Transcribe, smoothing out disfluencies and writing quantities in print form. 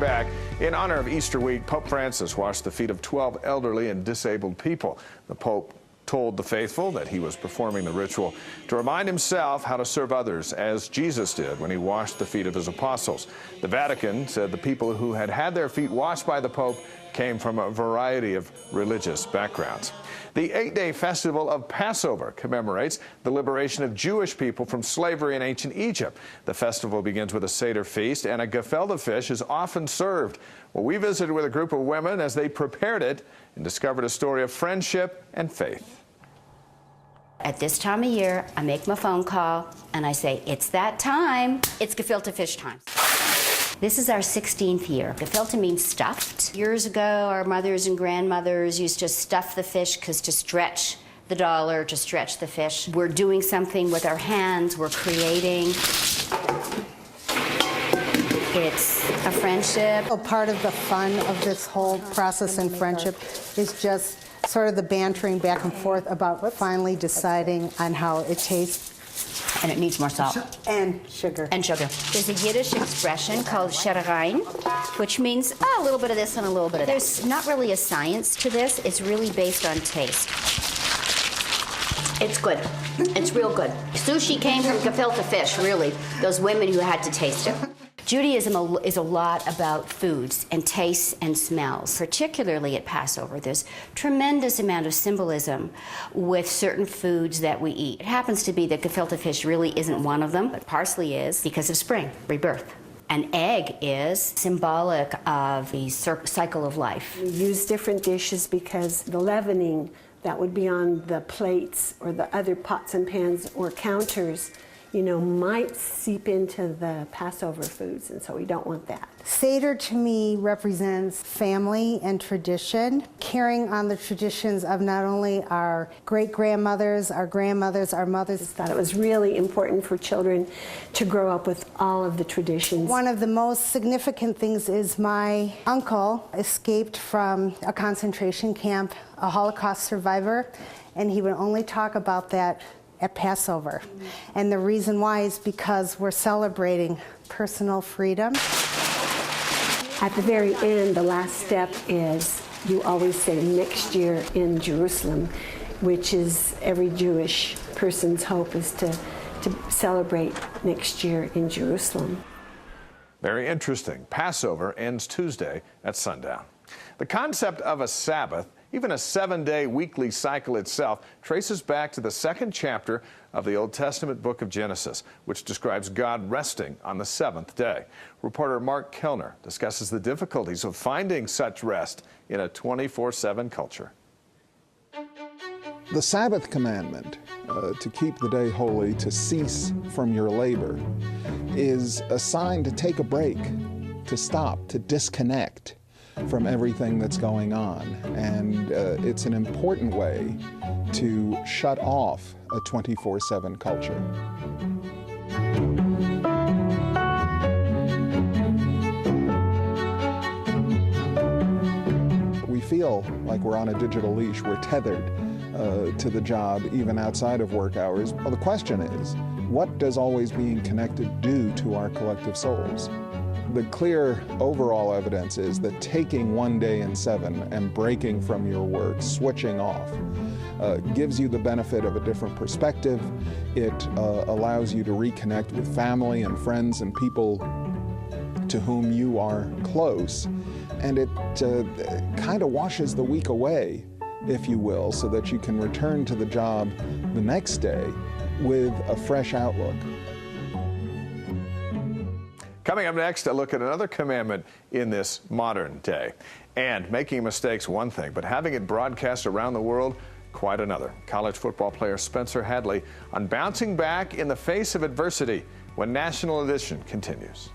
back. In honor of Easter week, Pope Francis washed the feet of 12 elderly and disabled people. The Pope told the faithful that he was performing the ritual to remind himself how to serve others as Jesus did when he washed the feet of his apostles. The Vatican said the people who had their feet washed by the Pope came from a variety of religious backgrounds. The 8-day festival of Passover commemorates the liberation of Jewish people from slavery in ancient Egypt. The festival begins with a Seder feast, and a gefilte fish is often served. Well, we visited with a group of women as they prepared it and discovered a story of friendship and faith. At this time of year, I make my phone call and I say, it's that time. It's gefilte fish time. This is our 16th year. Gefilte means stuffed. Years ago, our mothers and grandmothers used to stuff the fish to stretch the dollar, to stretch the fish. We're doing something with our hands. We're creating. It's a friendship. A part of the fun of this whole process and friendship is just sort of the bantering back and forth about finally deciding on how it tastes. And it needs more salt. And sugar. And sugar. There's a Yiddish expression called shererein, which means a little bit of this and a little bit of that. There's not really a science to this. It's really based on taste. It's good. It's real good. Sushi came from gefilte fish, really. Those women who had to taste it. Judaism is a lot about foods and tastes and smells. Particularly at Passover, there's tremendous amount of symbolism with certain foods that we eat. It happens to be that gefilte fish really isn't one of them, but parsley is because of spring, rebirth. An egg is symbolic of the cycle of life. We use different dishes because the leavening that would be on the plates or the other pots and pans or counters, might seep into the Passover foods, and so we don't want that. Seder to me represents family and tradition, carrying on the traditions of not only our great-grandmothers, our grandmothers, our mothers. I thought it was really important for children to grow up with all of the traditions. One of the most significant things is my uncle escaped from a concentration camp, a Holocaust survivor, and he would only talk about that at Passover. And the reason why is because we're celebrating personal freedom. At the very end, the last step is you always say next year in Jerusalem, which is every Jewish person's hope is to celebrate next year in Jerusalem. Very interesting. Passover ends Tuesday at sundown. The concept of a Sabbath, even a 7-day weekly cycle itself, traces back to the 2nd chapter of the Old Testament book of Genesis, which describes God resting on the 7th day. Reporter Mark Kellner discusses the difficulties of finding such rest in a 24/7 culture. The Sabbath commandment, to keep the day holy, to cease from your labor, is a sign to take a break, to stop, to disconnect from everything that's going on. And it's an important way to shut off a 24/7 culture. We feel like we're on a digital leash, we're tethered to the job even outside of work hours. Well, the question is, what does always being connected do to our collective souls? The clear overall evidence is that taking 1 day in 7 and breaking from your work, switching off, gives you the benefit of a different perspective. It allows you to reconnect with family and friends and people to whom you are close. And it kind of washes the week away, if you will, so that you can return to the job the next day with a fresh outlook. Coming up next, a look at another commandment in this modern day. And making mistakes, one thing, but having it broadcast around the world, quite another. College football player Spencer Hadley on bouncing back in the face of adversity when National Edition continues.